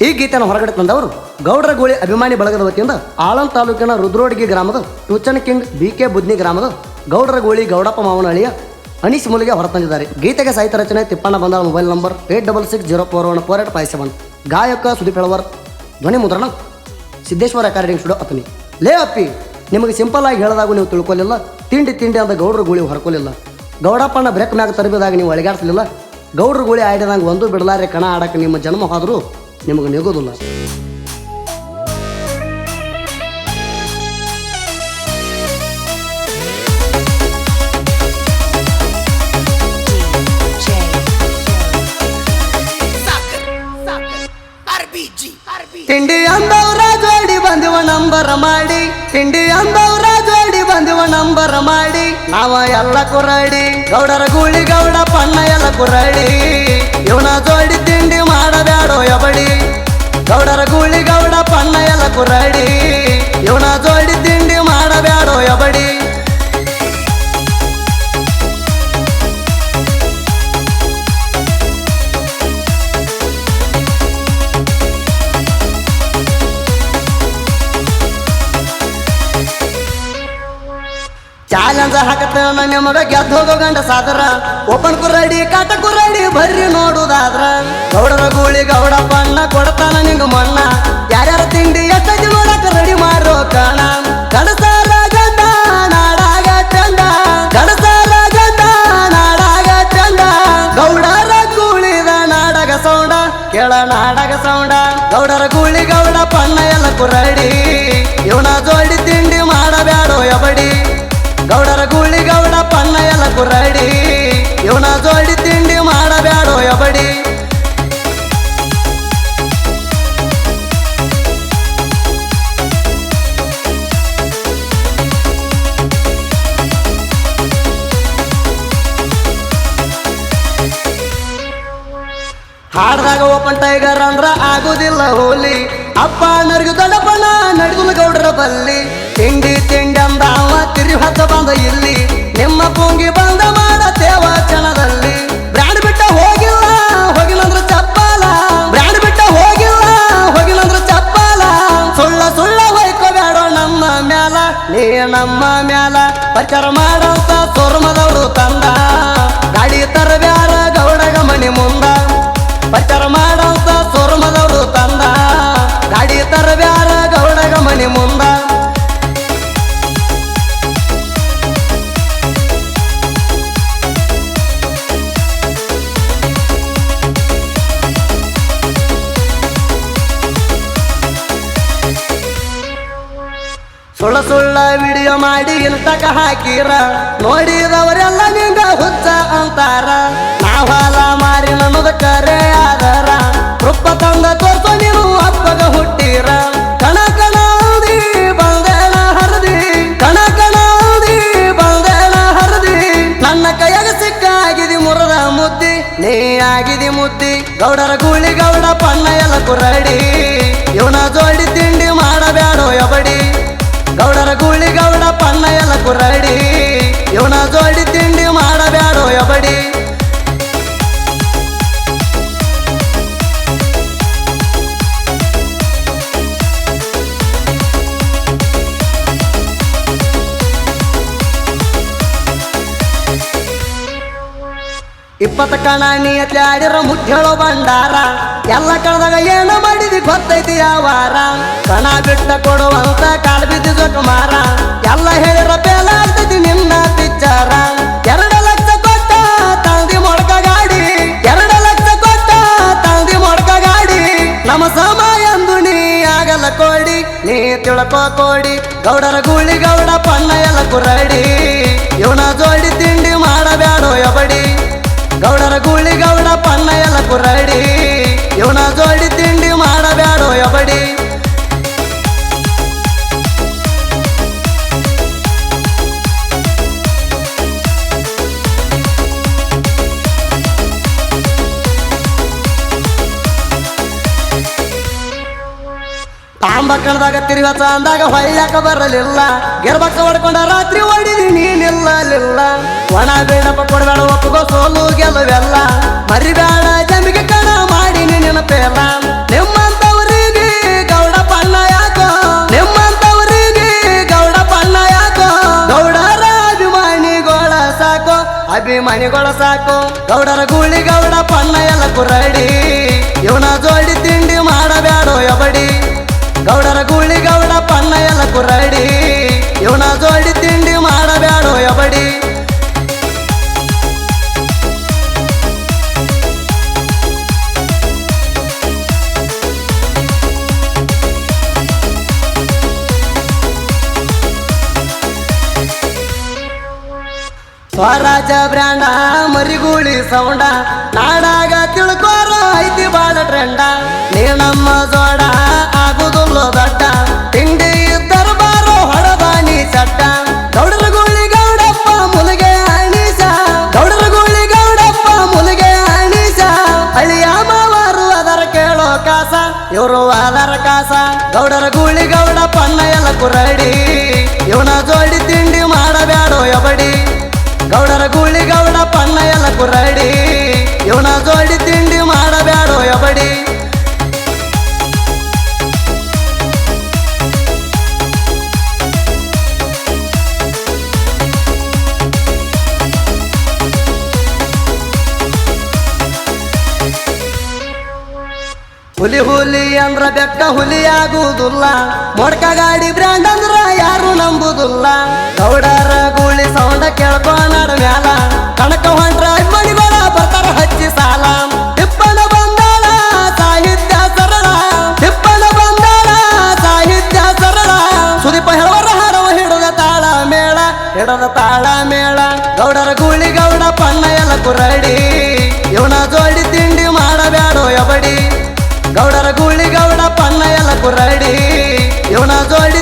ಈ ಗೀತೆಯನ್ನು ಹೊರಗಡೆ ತಂದವರು ಗೌಡರ ಗೋಳಿ ಅಭಿಮಾನಿ ಬಳಗದ ವತಿಯಿಂದ ಆಳಂದ್ ತಾಲೂಕಿನ ರುದ್ರೋಡ್ಗಿ ಗ್ರಾಮದ ಟೂಚನ್ ಕಿಂಗ್ BK ಬುದ್ನಿ ಗ್ರಾಮದ ಗೌಡರ ಗೋಳಿ ಗೌಡಪ್ಪ ಮಾವನಹಳ್ಳಿಯ ಅನೀಸ್ ಮೂಲಿಗೆ ಹೊರತಂದಿದ್ದಾರೆ. ಗೀತೆಗೆ ಸಾಹಿತ್ಯ ರಚನೆ ತಿಪ್ಪಣ್ಣ ಬಂದಾಳ. Mobile number 8660414857. ಗಾಯಕ ಸುದೀಪ್ ಹೆಳವರ್. ಧ್ವನಿ ಮುದ್ರಣ ಸಿದ್ದೇಶ್ವರ ರೆಕಾರ್ಡಿಂಗ್ ಸ್ಟುಡಿಯೋ ಅತನಿ. ಲೇ ಅಪ್ಪಿ, ನಿಮಗೆ ಸಿಂಪಲ್ ಆಗಿ ಹೇಳಿದಾಗ ನೀವು ತಿಳ್ಕೊಲಿಲ್ಲ. ತಿಂಡಿ ಅಂತ ಗೌಡರ ಗೋಳಿ ಹೊರಕೊಲಿಲ್ಲ. ಗೌಡಪ್ಪನ ಬ್ರೇಕ್ ಮ್ಯಾಗ ತರಬಿದಾಗ ನೀವು ಅಳಿಗಾಡ್ಸಲಿಲ್ಲ. ಗೌಡ್ರ ಗೋಳಿ ಆಡಿದಂಗೆ ಒಂದು ಬಿಡಲಾರೆ ಕಣ ಆಡಕ್ಕೆ ನಿಮ್ಮ ಜನ್ಮ ಹೋದರೂ ನಿಮಗೆ ನಿಗೋದಿಲ್ಲ. ತಿಂಡಿ ಅಂದವ್ರ ಜೋಡಿ ಬಂದಿವ ನಂಬರ ಮಾಡಿ, ತಿಂಡಿ ಅಂದವ್ರ ಜೋಡಿ ಬಂದಿವ ನಂಬರ ಮಾಡಿ, ನಾವ ಎಲ್ಲ ಕುರಡಿ ಗೌಡರ ಗೂಳಿ ಗೌಡ ಪಣ್ಣ ಎಲ್ಲ ಕುರಡಿ, ಇವನ ಜೋಡಿ ತಿಂಡಿ ಮಾಡಬ್ಯಾಡೋ ಎಬಡಿ, ಗೌಡರ ಗೂಳಿ ಗೌಡ ಪಣ್ಣ ಎಲ್ಲ ಕುರಡಿ, ಇವನ ಜೋಡಿ ತಿಂಡಿ ಮಾಡಬ್ಯಾಡೋ ಎಬಡಿ. ಚಾಲೆಂಜ್ ಹಾಕತ್ತೇನ ನಿಮಗ ಗೆದ್ದು ಹೋಗೋ ಗಂಡ ಸಾದ್ರ, ಓಪನ್ ಕುರಡಿ ಕಾಟ ಕುರಡಿ ಬರ್ರಿ ನೋಡುದಾದ್ರ, ಗೌಡರ ಗೂಳಿ ಗೌಡ ಪಣ್ಣ ಕೊಡ್ತಾನ ನಿಂಗ ಮಣ್ಣ, ಯಾರ್ಯಾರ ತಿಂಡಿ ಎಷ್ಟೈತಿ ನೋಡಕ ರೆಡಿ ಮಾಡೋ ಕಾಣ, ಗಡಸಾರ ಗಂಡ ನಾಡಾಗ ಚಂದ, ಗಡಸಾರ ಗಂಡ ನಾಡಾಗ ಚಂದ, ಗೌಡರ ಗೂಳಿದ ನಾಡಗ ಸೌಂಡ ಕೇಳ ನಾಡಗ ಸೌಂಡ, ಗೌಡರ ಗೂಳಿ ಗೌಡ ಪಣ್ಣ ಎಲ್ಲ ಕುರಡಿ, ಇವನ ಜೋಡಿ ತಿಂಡಿ ಮಾಡಬ್ಯಾಡೋ ಎಬಡಿ, ಗೌಡರ ಗೂಳಿ ಗೌಡ ಪಣ್ಣ ಎಲ್ಲ ಕುರಡಿ, ಇವನ ಜೋಡಿ ತಿಂಡಿ ಮಾಡಬ್ಯಾಡೋ ಎಬಡಿ. ಹಾಡ್ದಾಗ ಓಪನ್ ಟೈಗರ್ ಅಂದ್ರ ಆಗುದಿಲ್ಲ ಹೋಲಿ, ಅಪ್ಪ ನರ್ಗು ದೊಡ್ಡಪ್ಪನ ನಡ್ಗುಲ ಗೌಡರ ಬಲ್ಲಿ, ತಿಂಡಿ ಅಂದ ಅವ ತಿರಿ ಹತ್ತ ಬಂದ ಇಲ್ಲಿ, ನಿಮ್ಮ ಪುಂಗಿ ಬಂದ ಮಾಡತೇವ ಕ್ಷಣದಲ್ಲಿ, ಬ್ರ್ಯಾಂಡ್ ಬಿಟ್ಟ ಹೋಗಿಲ್ಲಂದ್ರ ಚಪ್ಪಾಲ, ಬ್ರ್ಯಾಂಡ್ ಬಿಟ್ಟ ಹೋಗಿಲ್ಲಂದ್ರ ಚಪ್ಪಾಲ, ಸುಳ್ಳ ಹೊಯ್ಕೋಬ್ಯಾಡೋ ನಮ್ಮ ಮ್ಯಾಲ, ನೀ ನಮ್ಮ ಮ್ಯಾಲ ಪ್ರಚಾರ ಮಾಡಂತ ಸೋರ್ಮದವ್ರು ತಂದ, ಗಾಡಿ ತರಬ್ಯಾರ ಗೌಡಗ ಮಣಿ ಮುಂದ, ಪ್ರಚಾರ ಮಾಡಂತ ಸೋರ್ಮದವ್ರು ತಂದ, ಗಾಡಿ ತರಬ್ಯಾರ ಗೌಡಗ ಮಣಿ ಮುಂದ. ಸುಳ್ಳ ವಿಡಿಯೋ ಮಾಡಿ ಇನ್ಸ್ಟಾಕ ಹಾಕಿರ, ನೋಡಿದವರೆಲ್ಲ ನಿಂಗ ಹುಚ್ಚ ಅಂತಾರ, ನಾವಾಲ ಮಾರಿ ನನ್ನದ ಕರೆ ಆದರ, ರೂಪ ತಂದ ತೋರ್ಸೋ ನೀವು ಅಪ್ಪಗ ಹುಟ್ಟಿರ, ಕಣ ಕಣದಿ ಬಂದೇನ ಹರದಿ, ಕಣ ಕಣದಿ ಬಂದೇನ ಹರದಿ, ನನ್ನ ಕೈಯಾಗ ಸಿಕ್ಕಾಗಿದಿ ಮುರದ ಮುದ್ದಿ, ನೀ ಆಗಿದಿ ಮುದ್ದಿ, ಗೌಡರ ಗೂಳಿ ಗೌಡ ಪಣ್ಣ ಎಲ್ಲ ಕುರಡಿ, ಇವನ ಜೋಡಿ ತಿಂಡಿ ಮಾಡಬ್ಯಾಡೋ ಎಬಡಿ, ಗೌಡರ ಗೂಳಿ ಗೌಡ ಪಣ್ಣ ಎಲ್ಲ ಕುರಡಿ, ಇವನ ಜೋಡಿ ತಿಂಡಿ ಮಾಡಬ್ಯಾಡೋ ಎಬಡಿ. ಇಪ್ಪತ್ತ ಕಣ ನೀಯತ್ಲೆ ಆಡಿರ ಮುಟ್ಟೇಳೋ ಬಂಡಾರ, ಎಲ್ಲ ಕಳೆದಾಗ ಏನ ಮಾಡಿದಿ ಗೊತ್ತೈತಿ ಯಾವಾರ, ಕಣ ಬಿಟ್ಟ ಕೊಡುವಂತ ಕಾಲ್ ಬಿದ್ದಿ ಜೋಕುಮಾರ, ಎಲ್ಲ ಹೇಳಿರ ಬೇಲ ಆಗ್ತೈತಿ ನಿನ್ನ ಪಿಚ್ಚರ, 2 ಲಕ್ಷ ಕೊಟ್ಟ ತಂದಿ ಮೊಡ್ಕ ಗಾಡಿ, 2 ಲಕ್ಷ ಕೊಟ್ಟ ತಂದಿ ಮೊಡ್ಕ ಗಾಡಿ, ನಮ್ಮ ಸಮ ಎಂದು ನೀ ಆಗಲ್ಲ ಕೋಡಿ, ನೀ ತಿಳ್ಕೋ ಕೋಡಿ, ಗೌಡರ ಗೂಳಿ ಗೌಡ ಪಣ್ಣ ಎಲ್ಲ ಕುರಡಿ, ಇವನ ಜೋಡಿ ತಿಂಡಿ ಮಾಡಬ್ಯಾಡೋ ಎಬಡಿ, ಗೌಡರ ಗೂಳಿ ಗೌಡ ಪಣ್ಣ ಎಲ್ಲ ಕುರಡಿ, ಇವನ ಜೋಡಿ ತಿಂಡಿ ಮಾಡಬ್ಯಾಡೋ ಎಬಡಿ. ತಾಂಬ ಕಣದಾಗ ತಿರುಗತ ಅಂದಾಗ ಹೊಳ್ಳಾಕ ಬರಲಿಲ್ಲ, ಗೆರ್ಬಕ್ಕ ಹೊಡ್ಕೊಂಡ ರಾತ್ರಿ ಹೊಡಿದಿ ನೀನಿಲ್ಲಲಿಲ್ಲ, ಒಣ ಬೇಡಪ್ಪ ಕೊಡಬೇಡ ಒಪ್ಪಗೋ ಸೋಲು ಗೆಲುವೆಲ್ಲ, ಮರಿಬೇಡ ಜಮಿಗೆ ಕಣ ಮಾಡಿ ನೆನಪೇಲ, ನಿಮ್ಮಂತ ಮಣಿಗಳ ಸಾಕು ಗೌಡರ ಗೂಳಿ ಗೌಡ ಪಣ್ಣ ಎಲ್ಲ ಕುರಡಿ ಇವನ ಜೋಡಿ ತಿಂಡಿ ಮಾಡಬ್ಯಾಡೋ ಎಬಡಿ ಗೌಡರ ಗೂಳಿ ಗೌಡ ಪಣ್ಣ ಎಲ್ಲ ಕುರಡಿ ಇವನ ಜೋಡಿ ತಿಂಡಿ ಮಾಡಬ್ಯಾಡೋ ಎಬಡಿ ಸ್ವರಾಜ ಬ್ರ್ಯಾಂಡ ಮರಿಗೂಳಿ ಸೌಂಡ ನಾಡಾಗ ತಿಳ್ಕೋರ ಐತಿ ಬಾಳ ಟ್ರೆಂಡ ನೀ ನಮ್ಮ ಜೋಡ ಆಗುದುಲ್ಲೋ ದೊಡ್ಡ ತಿಂಡಿ ಇದ್ದರು ಬಾರೋ ಹೊಡದಾನಿ ಚಟ್ಟ ಗೌಡರ ಗೂಳಿ ಗೌಡಪ್ಪ ಮುಲಿಗೆ ಅಣೀಸ ಗೌಡರ ಗೂಳಿ ಗೌಡಪ್ಪ ಮುಲಿಗೆ ಅಣೀಸ ಅಳಿಯ ಮಾವಾರು ಅದರ ಕೇಳೋ ಕಾಸ ಇವರು ಅದರ ಕಾಸ ಗೌಡರ ಗೂಳಿ ಗೌಡ ಪಣ್ಣ ಎಲ್ಲ ಕುರಡಿ ಇವನ ಜೋಡಿ ತಿಂಡಿ ಮಾಡಬ್ಯಾಡೋ ಎಬಡಿ ಗೌಡರ ಗೂಳಿ ಗೌಡ ಪಣ್ಣ ಎಲ್ಲ ಕುರಡಿ ಇವನ ಜೋಡಿ ತಿಂಡಿ ಮಾಡಬ್ಯಾಡೋ ಎಬಡಿ ಹುಲಿ ಹುಲಿ ಅಂದ್ರ ಬೆಕ್ಕ ಹುಲಿ ಆಗುವುದಿಲ್ಲ ಮೊಡ್ಕ ಗಾಡಿ ಬ್ರ್ಯಾಂಡ್ ಅಂದ್ರ ಯಾರು ನಂಬುದಿಲ್ಲ ಗೌಡರ ಗೂಳಿ ಸೌಂಡ ಕೇಳ್ಕೊಂಡ ಮ್ಯಾಲ ಕಣಕ ಹೊಂಟ್ರ ಮಣಿಗಳ ಬರ್ತಾರ ಹಚ್ಚಿ ಸಾಲ ತಿಪ್ಪನ ಬಂದಾಳ ಸಾಹಿತ್ಯ ಸರಳ ತಿಪ್ಪನ ಬಂದಾಳ ಸಾಹಿತ್ಯ ಸರಳ ಸುದೀಪ ಹೇಳವರ ಹಾರವ ಹಿಡದ ತಾಳ ಮೇಳ ಗೌಡರ ಗೂಳಿ ಗೌಡ ಪಣ್ಣ ಎಲ್ಲ ಕುರಡಿ ಇವನ ಜೋಡಿ ತಿಂಡಿ ಮಾಡಬ್ಯಾಡೋ ಎಬಡಿ ಗೌಡರ ಗೂಳಿ ಗೌಡ ಪಣ್ಣ ಎಲ್ಲ ಕುರಡಿ ಇವನ ಜೋಡಿ